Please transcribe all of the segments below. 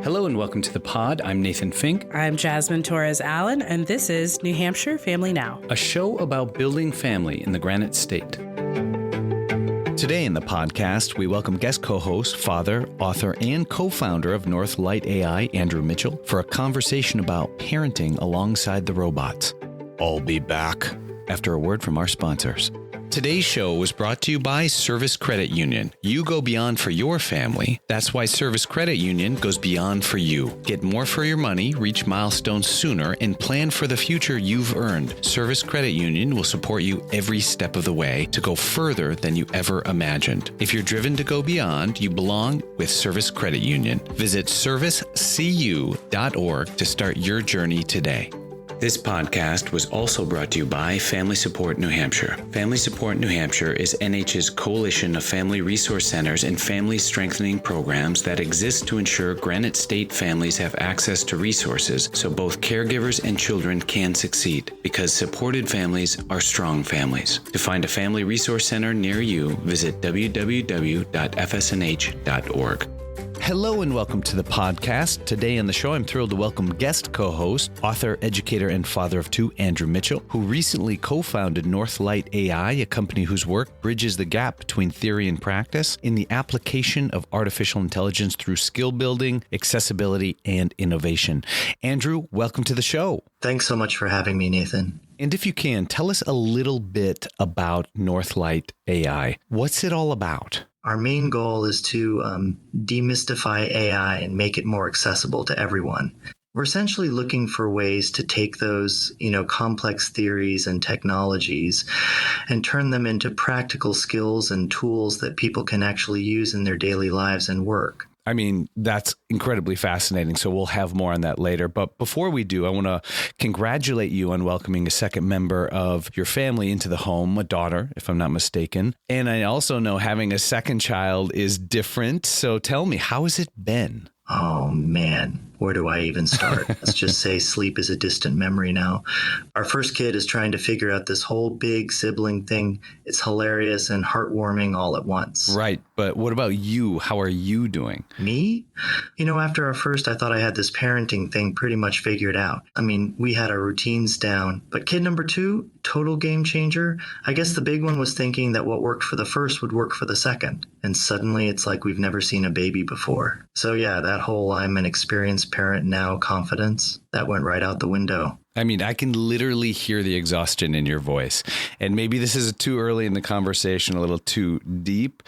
Hello and welcome to the pod. I'm Nathan Fink. I'm Jasmine Torres-Allen, and this is New Hampshire Family Now, a show about building family in the Granite State. Today in the podcast, we welcome guest co-host, father, author, and co-founder of Northlight AI, Andrew Mitchell, for a conversation about parenting alongside the robots. I'll be back after a word from our sponsors. Today's show was brought to you by Service Credit Union. You go beyond for your family. That's why Service Credit Union goes beyond for you. Get more for your money, reach milestones sooner, and plan for the future you've earned. Service Credit Union will support you every step of the way to go further than you ever imagined. If you're driven to go beyond, you belong with Service Credit Union. Visit servicecu.org to start your journey today. This podcast was also brought to you by Family Support New Hampshire. Family Support New Hampshire is NH's coalition of family resource centers and family strengthening programs that exist to ensure Granite State families have access to resources so both caregivers and children can succeed, because supported families are strong families. To find a family resource center near you, visit www.fsnh.org. Hello and welcome to the podcast. Today on the show, I'm thrilled to welcome guest co-host, author, educator, and father of two, Andrew Mitchell, who recently co-founded Northlight AI, a company whose work bridges the gap between theory and practice in the application of artificial intelligence through skill building, accessibility, and innovation. Andrew, welcome to the show. Thanks so much for having me, Nathan. And if you can, tell us a little bit about Northlight AI. What's it all about? Our main goal is to demystify AI and make it more accessible to everyone. We're essentially looking for ways to take those, complex theories and technologies and turn them into practical skills and tools that people can actually use in their daily lives and work. I mean, that's incredibly fascinating. So we'll have more on that later. But before we do, I want to congratulate you on welcoming a second member of your family into the home, a daughter, if I'm not mistaken. And I also know having a second child is different. So tell me, how has it been? Oh, man. Where do I even start? Let's just say sleep is a distant memory now. Our first kid is trying to figure out this whole big sibling thing. It's hilarious and heartwarming all at once. Right. But what about you? How are you doing? Me? After our first, I thought I had this parenting thing pretty much figured out. I mean, we had our routines down. But kid number two, total game changer. I guess the big one was thinking that what worked for the first would work for the second. And suddenly it's like we've never seen a baby before. So yeah, that whole I'm an experienced parent now confidence, that went right out the window. I mean, I can literally hear the exhaustion in your voice. And maybe this is too early in the conversation, a little too deep,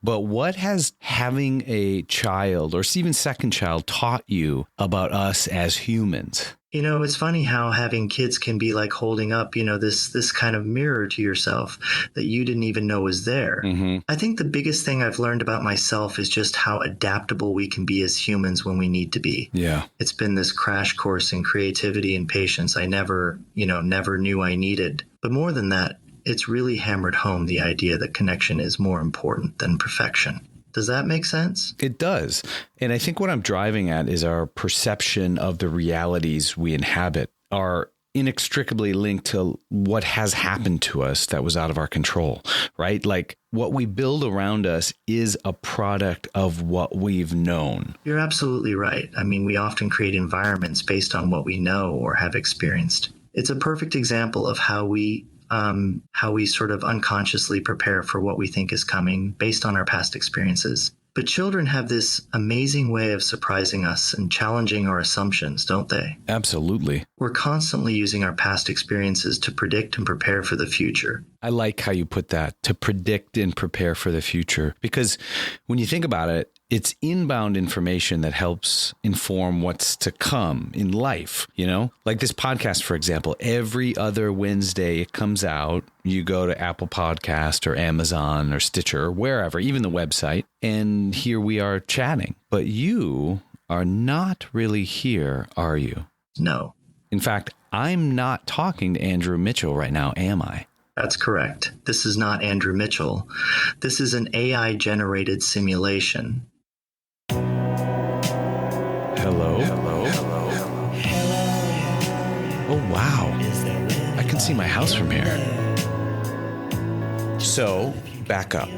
but what has having a child or even second child taught you about us as humans? It's funny how having kids can be like holding up, this kind of mirror to yourself that you didn't even know was there. Mm-hmm. I think the biggest thing I've learned about myself is just how adaptable we can be as humans when we need to be. Yeah. It's been this crash course in creativity and patience I never knew I needed. But more than that, it's really hammered home the idea that connection is more important than perfection. Does that make sense? It does. And I think what I'm driving at is our perception of the realities we inhabit are inextricably linked to what has happened to us that was out of our control, right? Like what we build around us is a product of what we've known. You're absolutely right. I mean, we often create environments based on what we know or have experienced. It's a perfect example of how we sort of unconsciously prepare for what we think is coming based on our past experiences. But children have this amazing way of surprising us and challenging our assumptions, don't they? Absolutely. We're constantly using our past experiences to predict and prepare for the future. I like how you put that, to predict and prepare for the future. Because when you think about it, it's inbound information that helps inform what's to come in life, Like this podcast, for example, every other Wednesday it comes out. You go to Apple Podcast or Amazon or Stitcher or wherever, even the website, and here we are chatting. But you are not really here, are you? No. In fact, I'm not talking to Andrew Mitchell right now, am I? That's correct. This is not Andrew Mitchell. This is an AI-generated simulation. Hello? Hello? Hello? Oh, wow. I can see my house from here. So, back up.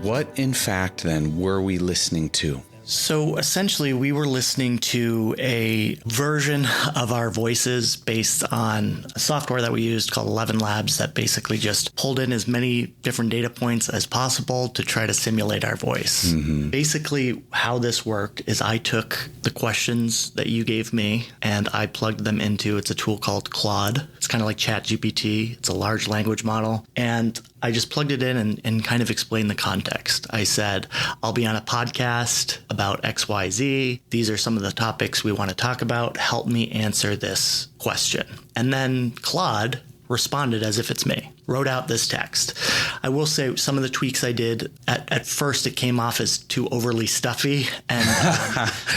What, in fact, then, were we listening to? So essentially, we were listening to a version of our voices based on a software that we used called 11 Labs that basically just pulled in as many different data points as possible to try to simulate our voice. Mm-hmm. Basically, how this worked is I took the questions that you gave me and I plugged them into, it's a tool called Claude. It's kind of like ChatGPT. It's a large language model. And I just plugged it in and kind of explained the context. I said, I'll be on a podcast about XYZ. These are some of the topics we want to talk about. Help me answer this question. And then Claude responded as if it's me, wrote out this text. I will say some of the tweaks I did, at first it came off as too overly stuffy. And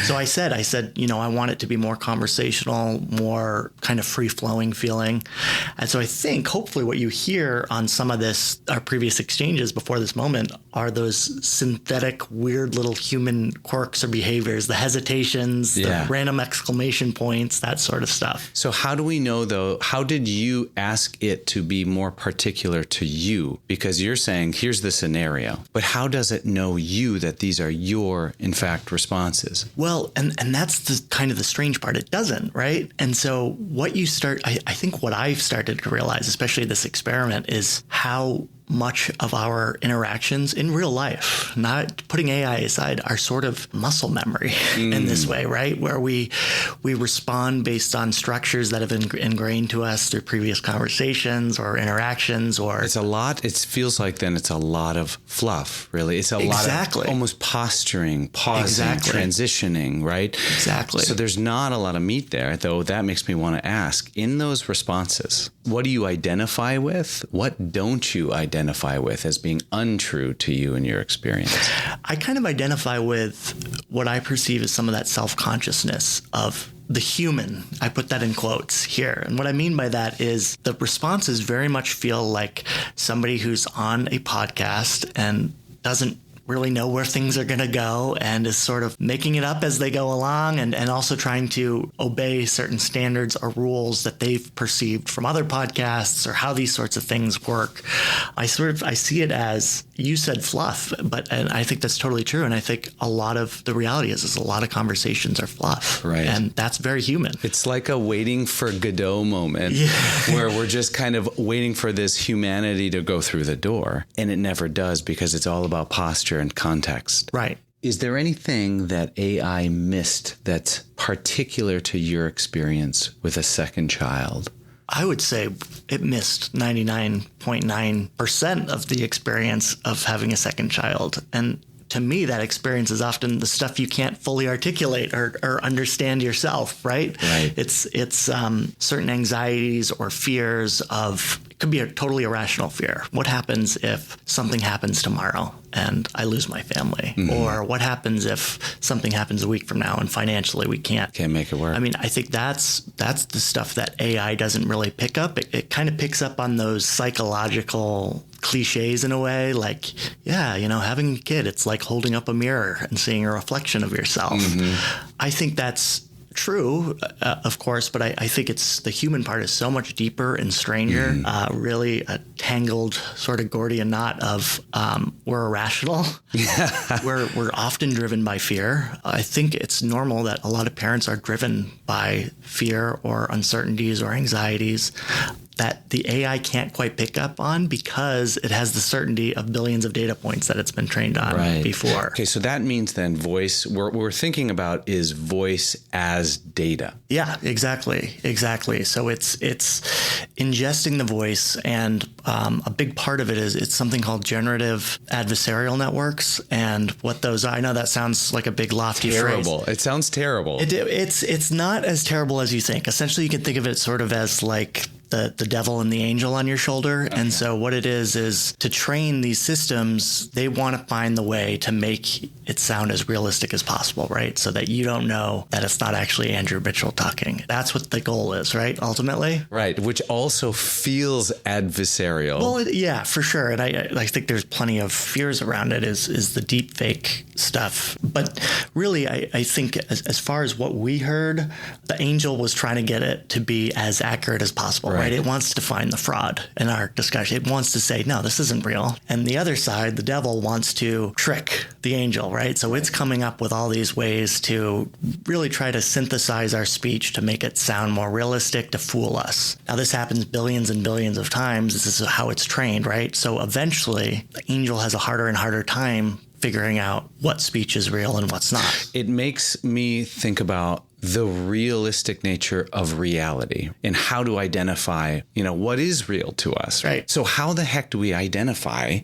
so I said, I want it to be more conversational, more kind of free-flowing feeling. And so I think hopefully what you hear on some of this, our previous exchanges before this moment, are those synthetic, weird little human quirks or behaviors, the hesitations, the random exclamation points, that sort of stuff. So how do we know, though, how did you ask it to be more particular to you? Because you're saying, here's the scenario, but how does it know you that these are your, in fact, responses? Well, and that's the kind of the strange part. It doesn't, right? And so what you start, I think what I've started to realize, especially this experiment, is how much of our interactions in real life, not putting AI aside, are sort of muscle memory in this way, right? Where we respond based on structures that have been ingrained to us through previous conversations or interactions, or it's a lot. It feels like then it's a lot of fluff, really. It's a lot of almost posturing, pausing, transitioning, right? Exactly. So there's not a lot of meat there, though. That makes me want to ask, in those responses, what do you identify with? What don't you identify with as being untrue to you in your experience? I kind of identify with what I perceive as some of that self-consciousness of the human. I put that in quotes here. And what I mean by that is the responses very much feel like somebody who's on a podcast and doesn't really know where things are going to go and is sort of making it up as they go along, and also trying to obey certain standards or rules that they've perceived from other podcasts or how these sorts of things work. I see it as, you said fluff, and I think that's totally true. And I think a lot of the reality is a lot of conversations are fluff. Right. And that's very human. It's like a waiting for Godot moment where we're just kind of waiting for this humanity to go through the door. And it never does, because it's all about posture and context. Right. Is there anything that AI missed that's particular to your experience with a second child? I would say it missed 99.9% of the experience of having a second child. And to me, that experience is often the stuff you can't fully articulate or understand yourself, right? It's certain anxieties or fears of, it could be a totally irrational fear. What happens if something happens tomorrow and I lose my family? Mm-hmm. Or what happens if something happens a week from now and financially we can't make it work? I mean, I think that's the stuff that AI doesn't really pick up. It kind of picks up on those psychological cliches in a way, like, having a kid, it's like holding up a mirror and seeing a reflection of yourself. Mm-hmm. I think that's true, of course, but I think it's the human part is so much deeper and stranger, really a tangled sort of Gordian knot of we're irrational. We're often driven by fear. I think it's normal that a lot of parents are driven by fear or uncertainties or anxieties that the AI can't quite pick up on because it has the certainty of billions of data points that it's been trained on before. Okay, so that means then voice, what we're thinking about is voice as data. Yeah, exactly. So it's ingesting the voice, and a big part of it is it's something called generative adversarial networks. And what those are, I know that sounds like a big lofty phrase. It sounds terrible. It's not as terrible as you think. Essentially, you can think of it sort of as like the devil and the angel on your shoulder. Okay. And so what it is to train these systems, they want to find the way to make it sound as realistic as possible, right? So that you don't know that it's not actually Andrew Mitchell talking. That's what the goal is, right? Ultimately. Right. Which also feels adversarial. Well, yeah, for sure. And I think there's plenty of fears around it is the deep fake stuff. But really, I think as far as what we heard, the angel was trying to get it to be as accurate as possible, right? It wants to find the fraud in our discussion. It wants to say, no, this isn't real. And the other side, the devil, wants to trick the angel, right? So it's coming up with all these ways to really try to synthesize our speech to make it sound more realistic, to fool us. Now, this happens billions and billions of times. This is how it's trained, right? So eventually, the angel has a harder and harder time figuring out what speech is real and what's not. It makes me think about the realistic nature of reality and how to identify, what is real to us. Right. So how the heck do we identify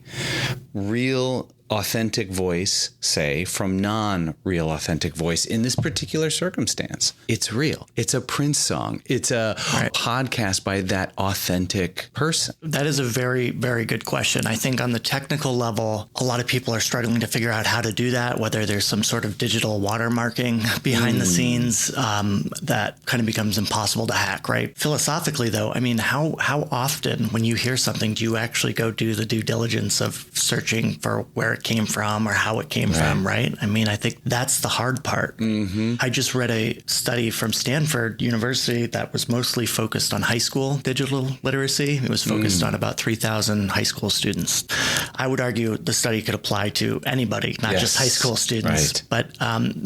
real authentic voice, say, from non-real authentic voice in this particular circumstance? It's real. It's a Prince song. It's a podcast by that authentic person. That is a very, very good question. I think on the technical level, a lot of people are struggling to figure out how to do that, whether there's some sort of digital watermarking behind the scenes that kind of becomes impossible to hack, right? Philosophically, though, I mean, how often when you hear something, do you actually go do the due diligence of searching for where it came from or how it came from, right? I mean, I think that's the hard part. I just read a study from Stanford University that was mostly focused on high school digital literacy. It was focused on about 3,000 high school students. I would argue the study could apply to anybody, not just high school students. But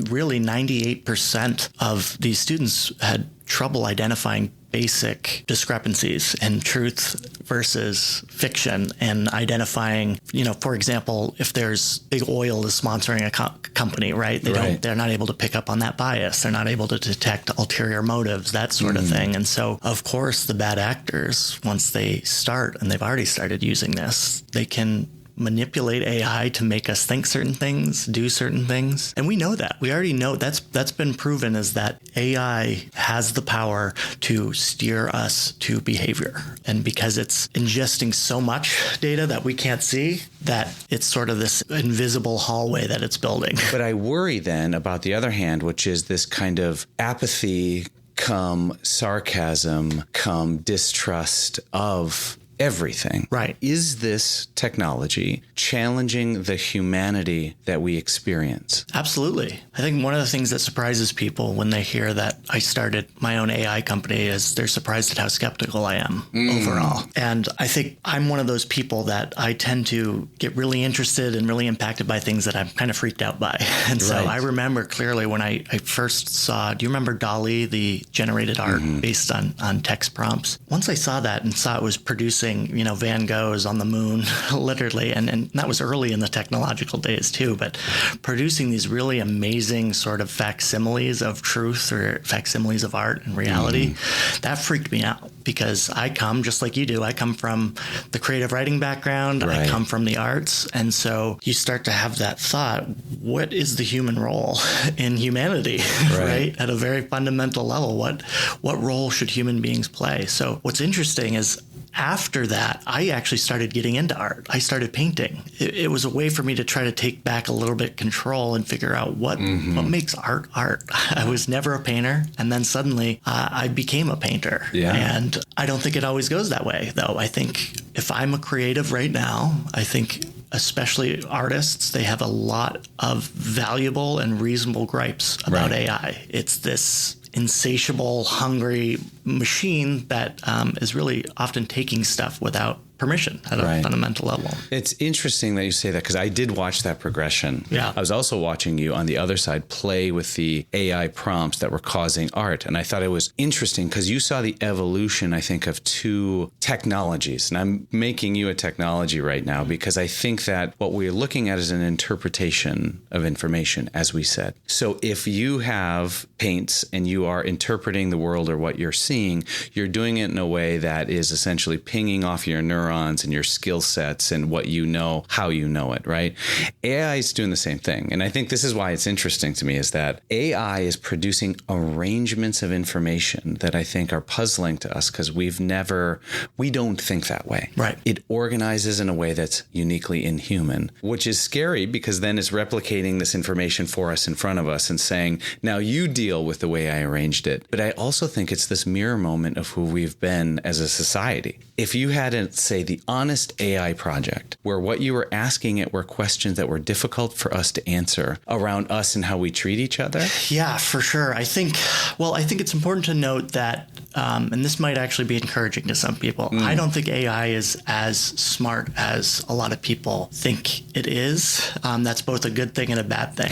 really 98% of these students had trouble identifying basic discrepancies in truth versus fiction, and identifying, for example, if there's big oil is sponsoring a company, right? They're not able to pick up on that bias. They're not able to detect ulterior motives, that sort of thing. And so, of course, the bad actors, once they start, and they've already started using this, they can manipulate AI to make us think certain things, do certain things. And we know that. We already know that's been proven, is that AI has the power to steer us to behavior. And because it's ingesting so much data that we can't see, that it's sort of this invisible hallway that it's building. But I worry then about the other hand, which is this kind of apathy come sarcasm come distrust of everything. Right. Is this technology challenging the humanity that we experience? Absolutely. I think one of the things that surprises people when they hear that I started my own AI company is they're surprised at how skeptical I am overall. And I think I'm one of those people that I tend to get really interested and really impacted by things that I'm kind of freaked out by. And so I remember clearly when I first saw, do you remember DALL-E, the generated art based on text prompts? Once I saw that and saw it was producing, Van Goghs on the moon, literally, and that was early in the technological days too, but producing these really amazing sort of facsimiles of truth or facsimiles of art and reality, that freaked me out, because I come, just like you do, I come from the creative writing background, I come from the arts, and so you start to have that thought, what is the human role in humanity, right? At a very fundamental level, what role should human beings play? So what's interesting is, after that, I actually started getting into art. I started painting. It was a way for me to try to take back a little bit control and figure out what makes art art. I was never a painter, and then suddenly I became a painter. And I don't think it always goes that way, though. I think if I'm a creative right now, I think especially artists, they have a lot of valuable and reasonable gripes about AI. It's this insatiable, hungry machine that is really often taking stuff without permission at a fundamental level. It's interesting that you say that, because I did watch that progression. I was also watching you on the other side play with the AI prompts that were causing art. And I thought it was interesting because you saw the evolution, I think, of two technologies. And I'm making you a technology right now because I think that what we're looking at is an interpretation of information, as we said. So if you have paints and you are interpreting the world or what you're seeing, you're doing it in a way that is essentially pinging off your neurons and your skill sets and what you know, how you know it, right? AI is doing the same thing. And I think this is why it's interesting to me, is that AI is producing arrangements of information that I think are puzzling to us, because we don't think that way. It organizes in a way that's uniquely inhuman, which is scary, because then it's replicating this information for us in front of us and saying, now you deal with the way I arranged it. But I also think it's this mirror moment of who we've been as a society. If you hadn't, say, say, the Honest AI Project, where what you were asking it were questions that were difficult for us to answer around us and how we treat each other? Yeah, for sure. I think it's important to note that, and this might actually be encouraging to some people, I don't think AI is as smart as a lot of people think it is. That's both a good thing and a bad thing.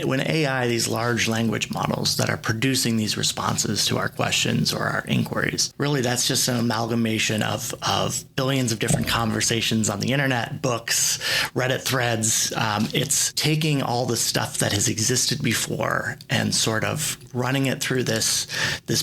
When AI, these large language models that are producing these responses to our questions or our inquiries, really that's just an amalgamation of billions of different conversations on the internet, books, Reddit threads. It's taking all the stuff that has existed before and sort of running it through this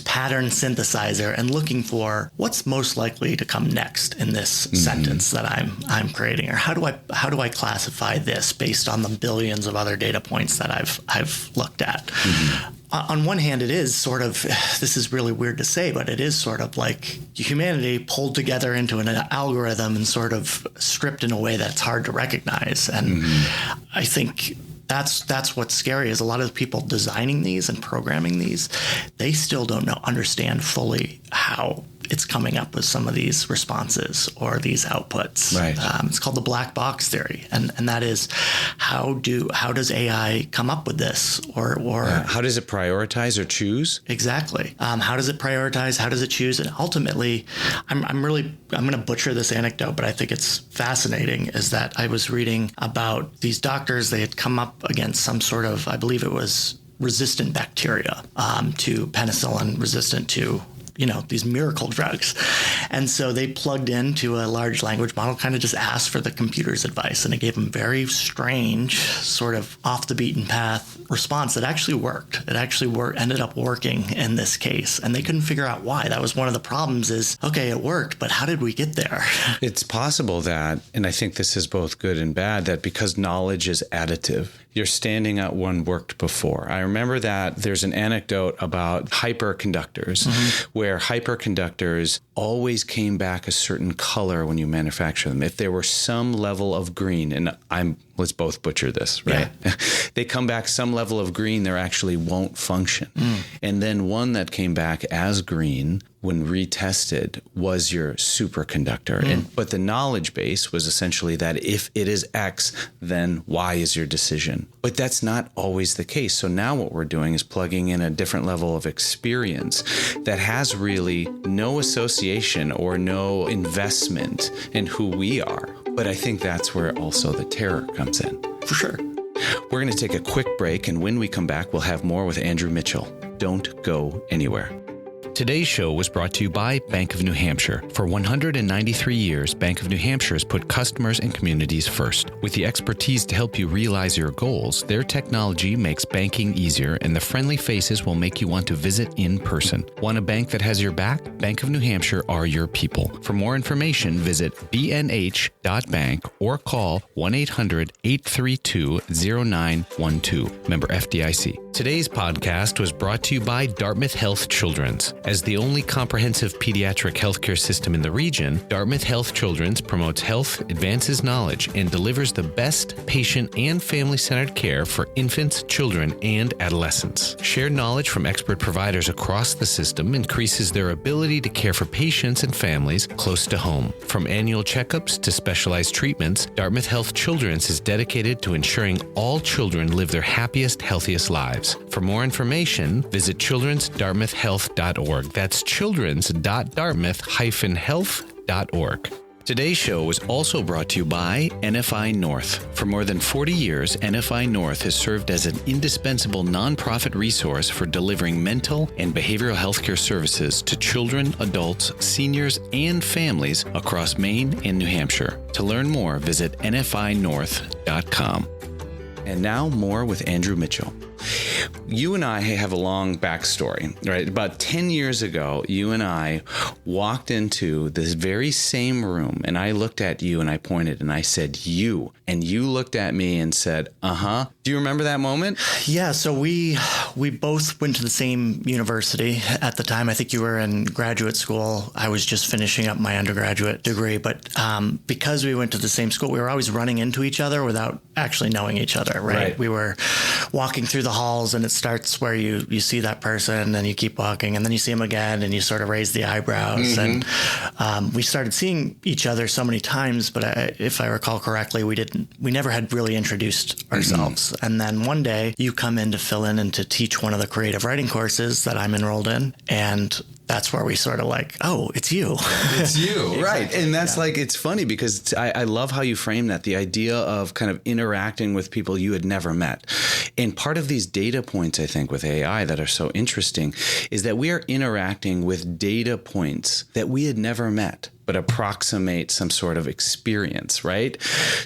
pattern synthesizer and looking for what's most likely to come next in this sentence that I'm creating, or how do I classify this based on the billions of other data points that I've looked at. On one hand, it is sort of, this is really weird to say, but it is sort of like humanity pulled together into an algorithm and sort of stripped in a way that's hard to recognize. And I think that's what's scary, is a lot of the people designing these and programming these, they still don't understand fully how it's coming up with some of these responses or these outputs. Right. It's called the black box theory, and that is how does AI come up with this, or how does it prioritize or choose? Exactly. How does it prioritize? How does it choose? And ultimately, I'm going to butcher this anecdote, but I think it's fascinating. Is that I was reading about these doctors. They had come up against some sort of, I believe it was resistant bacteria to penicillin, resistant to these miracle drugs. And so they plugged into a large language model, kind of just asked for the computer's advice. And it gave them very strange, sort of off the beaten path response that actually worked. It actually ended up working in this case. And they couldn't figure out why. That was one of the problems is, okay, it worked, but how did we get there? It's possible that, and I think this is both good and bad, that because knowledge is additive, you're standing at one worked before. I remember that there's an anecdote about hyperconductors, where hyperconductors always came back a certain color when you manufacture them. If there were some level of green, and let's both butcher this, right? Yeah. They come back some level of green, there actually won't function. And then one that came back as green when retested was your superconductor. But the knowledge base was essentially that if it is X, then Y is your decision. But that's not always the case. So now what we're doing is plugging in a different level of experience that has really no association or no investment in who we are. But I think that's where also the terror comes in. For sure. We're going to take a quick break, and when we come back, we'll have more with Andrew Mitchell. Don't go anywhere. Today's show was brought to you by Bank of New Hampshire. For 193 years, Bank of New Hampshire has put customers and communities first. With the expertise to help you realize your goals, their technology makes banking easier, and the friendly faces will make you want to visit in person. Want a bank that has your back? Bank of New Hampshire are your people. For more information, visit bnh.bank or call 1-800-832-0912. Member FDIC. Today's podcast was brought to you by Dartmouth Health Children's. As the only comprehensive pediatric healthcare system in the region, Dartmouth Health Children's promotes health, advances knowledge, and delivers the best patient and family-centered care for infants, children, and adolescents. Shared knowledge from expert providers across the system increases their ability to care for patients and families close to home. From annual checkups to specialized treatments, Dartmouth Health Children's is dedicated to ensuring all children live their happiest, healthiest lives. For more information, visit childrensdartmouthhealth.org. That's childrens.dartmouth-health.org. Today's show was also brought to you by NFI North. For more than 40 years, NFI North has served as an indispensable nonprofit resource for delivering mental and behavioral health care services to children, adults, seniors, and families across Maine and New Hampshire. To learn more, visit nfinorth.com. And now more with Andrew Mitchell. You and I have a long backstory, right? About 10 years ago, you and I walked into this very same room, and I looked at you and I pointed and I said, you. And you looked at me and said, uh-huh. Do you remember that moment? Yeah, so we both went to the same university at the time. I think you were in graduate school. I was just finishing up my undergraduate degree. But because we went to the same school, we were always running into each other without actually knowing each other, right? We were walking through the halls and it starts where you see that person and you keep walking and then you see them again and you sort of raise the eyebrows. And we started seeing each other so many times, but if I recall correctly, we never had really introduced ourselves. And then one day you come in to fill in and to teach one of the creative writing courses that I'm enrolled in. And that's where we sort of like, oh, it's you. It's you, right. And that's like, it's funny because I love how you frame that, the idea of kind of interacting with people you had never met. And part of these data points, I think, with AI that are so interesting is that we are interacting with data points that we had never met, but approximate some sort of experience, right?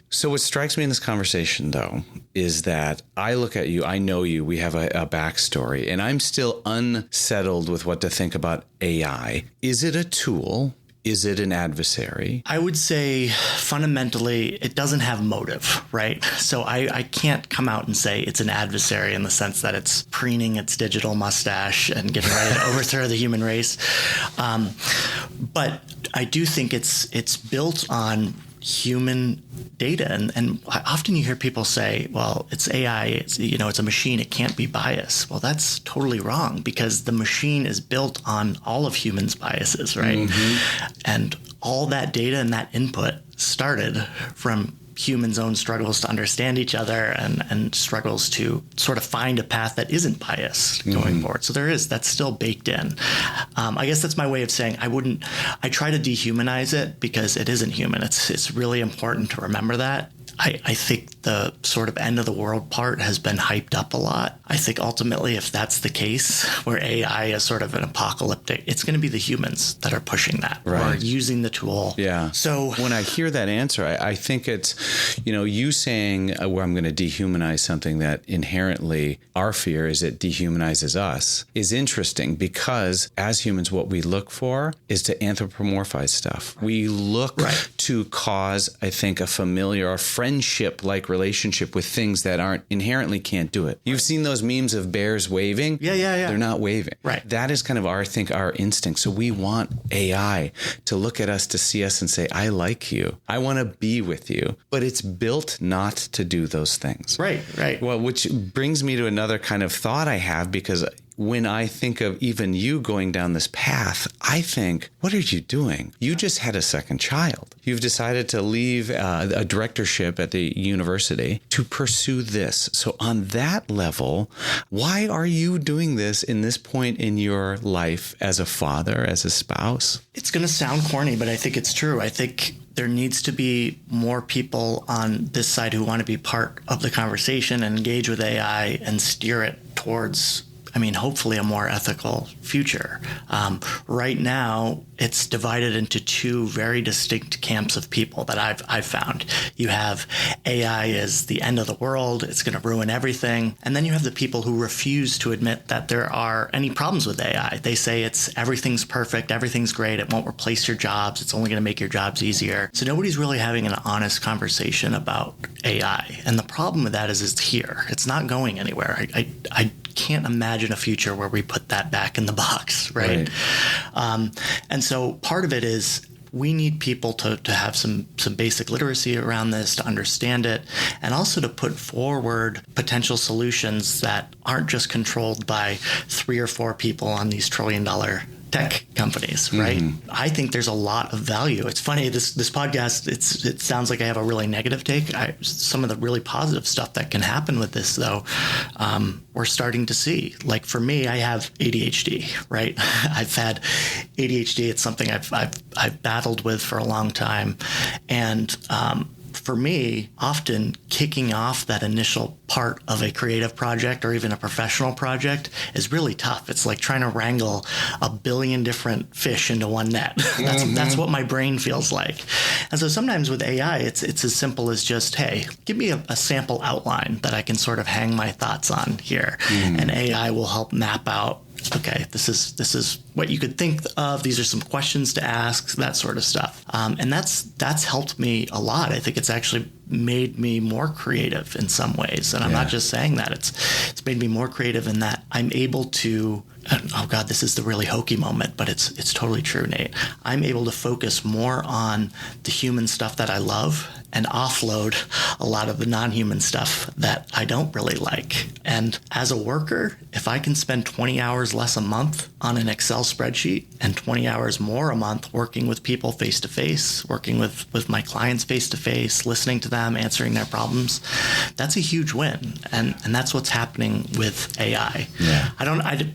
So what strikes me in this conversation, though, is that I look at you, I know you, we have a backstory, and I'm still unsettled with what to think about AI. Is it a tool? Is it an adversary? I would say fundamentally, it doesn't have motive, right? So I can't come out and say it's an adversary in the sense that it's preening its digital mustache and getting ready to overthrow the human race. But I do think it's built on human data. And often you hear people say, well, it's AI, it's a machine, it can't be biased. Well, that's totally wrong because the machine is built on all of humans' biases, right? And all that data and that input started from humans' own struggles to understand each other and struggles to sort of find a path that isn't biased going forward. So that's still baked in. I guess that's my way of saying I try to dehumanize it because it isn't human. It's really important to remember that. I think the sort of end of the world part has been hyped up a lot. I think ultimately, if that's the case, where AI is sort of an apocalyptic, it's going to be the humans that are pushing that or using the tool. Yeah. So when I hear that answer, I think it's, you saying where I'm going to dehumanize something that inherently our fear is it dehumanizes us is interesting because as humans, what we look for is to anthropomorphize stuff. We look to cause, I think, a familiar or friendship-like relationship with things that aren't inherently can't do it. You've seen those memes of bears waving. Yeah. They're not waving. Right. That is kind of our instinct. So we want AI to look at us, to see us and say, I like you. I want to be with you. But it's built not to do those things. Right. Well, which brings me to another kind of thought I have, because when I think of even you going down this path, I think, what are you doing? You just had a second child. You've decided to leave a directorship at the university to pursue this. So on that level, why are you doing this in this point in your life as a father, as a spouse? It's going to sound corny, but I think it's true. I think there needs to be more people on this side who want to be part of the conversation and engage with AI and steer it towards, hopefully a more ethical future. Right now, it's divided into two very distinct camps of people that I've found. You have AI is the end of the world. It's going to ruin everything. And then you have the people who refuse to admit that there are any problems with AI. They say everything's perfect. Everything's great. It won't replace your jobs. It's only going to make your jobs easier. So nobody's really having an honest conversation about AI. And the problem with that is it's here. It's not going anywhere. I can't imagine a future where we put that back in the box, right? And so part of it is we need people to have some basic literacy around this, to understand it, and also to put forward potential solutions that aren't just controlled by 3 or 4 people on these trillion-dollar tech companies, right? I think there's a lot of value. It's funny, this podcast, it sounds like I have a really negative take. Some of the really positive stuff that can happen with this, though, we're starting to see. Like for me, I have ADHD, right? I've had ADHD. It's something I've battled with for a long time. And for me, often kicking off that initial part of a creative project or even a professional project is really tough. It's like trying to wrangle a billion different fish into one net. That's what my brain feels like. And so sometimes with AI, it's as simple as just, hey, give me a sample outline that I can sort of hang my thoughts on here. And AI will help map out, okay, this is what you could think of. These are some questions to ask, that sort of stuff. And that's helped me a lot. I think it's actually made me more creative in some ways. And I'm not just saying that. It's made me more creative in that I'm able to, oh God, this is the really hokey moment, but it's totally true, Nate. I'm able to focus more on the human stuff that I love and offload a lot of the non-human stuff that I don't really like. And as a worker, if I can spend 20 hours less a month on an Excel spreadsheet and 20 hours more a month working with people face-to-face, working with my clients face-to-face, listening to them, answering their problems, that's a huge win. And that's what's happening with AI. Yeah.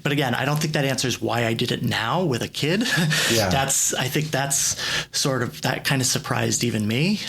But again, I don't think that answers why I did it now with a kid. Yeah. I think that's sort of, that kind of surprised even me.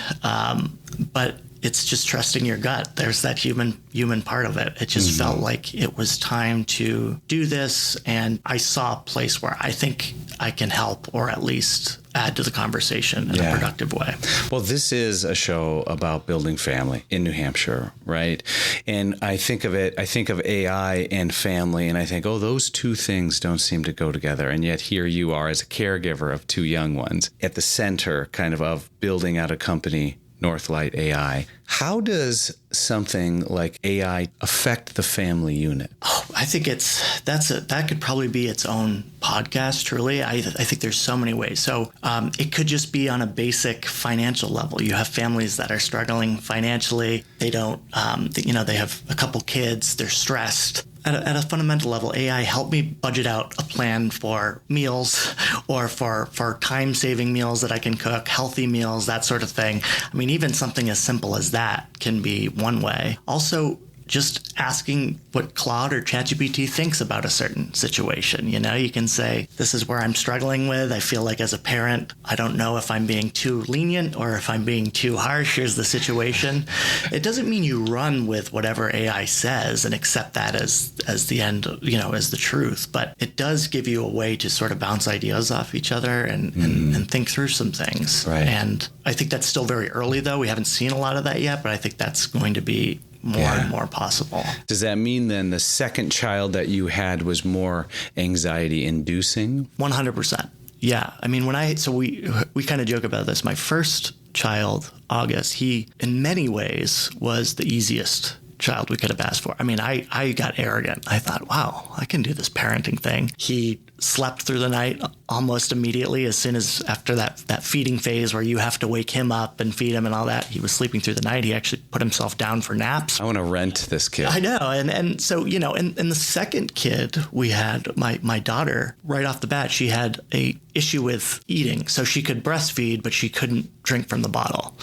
But it's just trusting your gut. There's that human part of it. It just felt like it was time to do this. And I saw a place where I think I can help, or at least add to the conversation in a productive way. Well, this is a show about building family in New Hampshire, right? And I think of AI and family, and I think, oh, those two things don't seem to go together. And yet here you are as a caregiver of two young ones at the center kind of building out a company, Northlight AI. How does something like AI affect the family unit? Oh, I think that could probably be its own podcast, truly. I think there's so many ways. So it could just be on a basic financial level. You have families that are struggling financially. They don't, they have a couple kids. They're stressed. At a fundamental level, AI helped me budget out a plan for meals, or for time-saving meals that I can cook, healthy meals, that sort of thing. I mean, even something as simple as that can be one way. Also, just asking what Claude or ChatGPT thinks about a certain situation. You can say, this is where I'm struggling with. I feel like as a parent, I don't know if I'm being too lenient or if I'm being too harsh. Here's the situation. It doesn't mean you run with whatever AI says and accept that as the end, as the truth. But it does give you a way to sort of bounce ideas off each other and think through some things. Right. And I think that's still very early, though. We haven't seen a lot of that yet, but I think that's going to be more and more possible. Does that mean then the second child that you had was more anxiety inducing? 100%. Yeah. I mean, we kind of joke about this. My first child, August, he in many ways was the easiest child we could have asked for. I mean, I got arrogant. I thought, wow, I can do this parenting thing. He slept through the night almost immediately as soon as after that feeding phase where you have to wake him up and feed him and all that. He was sleeping through the night. He actually put himself down for naps. I want to rent this kid. I know. And so, and the second kid we had, my daughter, right off the bat, she had a issue with eating. So she could breastfeed, but she couldn't drink from the bottle,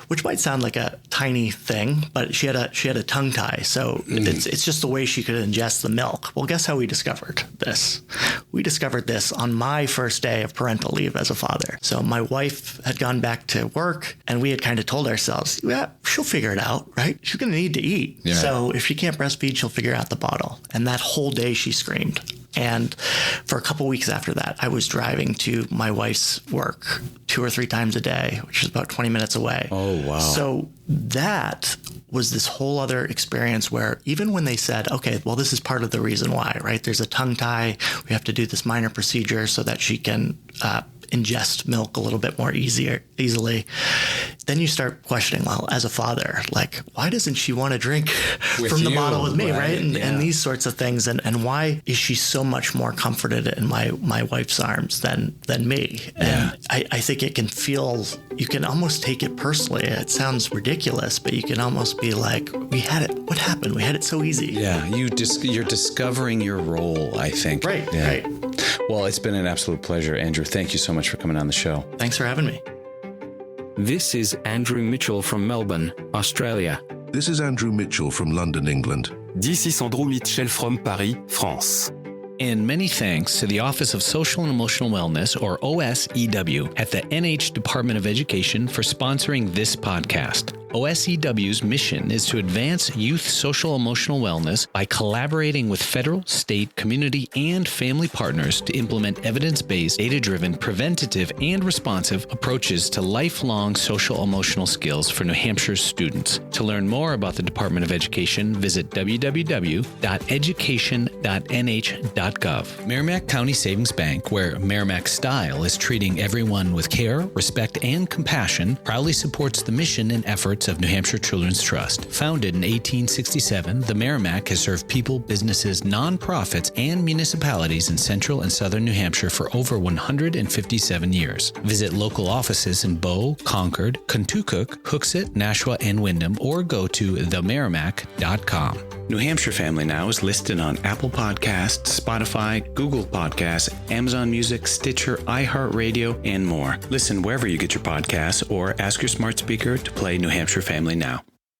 which might sound like a tiny thing, but she had a tongue tie. So it's just the way she could ingest the milk. Well, guess how we discovered this? We discovered this on my first day of parental leave as a father. So my wife had gone back to work, and we had kind of told ourselves, yeah, she'll figure it out, right? She's going to need to eat. Yeah. So if she can't breastfeed, she'll figure out the bottle. And that whole day she screamed. And for a couple weeks after that, I was driving to my wife's work 2 or 3 times a day, which is about 20 minutes away. Oh, wow. So that was this whole other experience where even when they said, okay, well, this is part of the reason why, right? There's a tongue tie. We have to do this minor procedure so that she can ingest milk a little bit more easily. Then you start questioning, well, as a father, like, why doesn't she want to drink from the bottle with me, right? And these sorts of things. And why is she so much more comforted in my wife's arms than me? And I think it can feel, you can almost take it personally. It sounds ridiculous, but you can almost be like, we had it. What happened? We had it so easy. Yeah, you're discovering your role, I think. Right, yeah. right. Well, it's been an absolute pleasure, Andrew. Thank you so much for coming on the show. Thanks for having me. This is Andrew Mitchell from Melbourne, Australia. This is Andrew Mitchell from London, England. This is Andrew Mitchell from Paris, France. And many thanks to the Office of Social and Emotional Wellness, or OSEW, at the NH Department of Education for sponsoring this podcast. OSEW's mission is to advance youth social emotional wellness by collaborating with federal, state, community, and family partners to implement evidence-based, data-driven, preventative, and responsive approaches to lifelong social emotional skills for New Hampshire's students. To learn more about the Department of Education, visit www.education.nh.gov. Merrimack County Savings Bank, where Merrimack style is treating everyone with care, respect, and compassion, proudly supports the mission and efforts efforts of New Hampshire Children's Trust. Founded in 1867, the Merrimack has served people, businesses, nonprofits, and municipalities in central and southern New Hampshire for over 157 years. Visit local offices in Bow, Concord, Contoocook, Hooksett, Nashua, and Wyndham, or go to themerrimack.com. New Hampshire Family Now is listed on Apple Podcasts, Spotify, Google Podcasts, Amazon Music, Stitcher, iHeartRadio, and more. Listen wherever you get your podcasts or ask your smart speaker to play New Hampshire Family Now.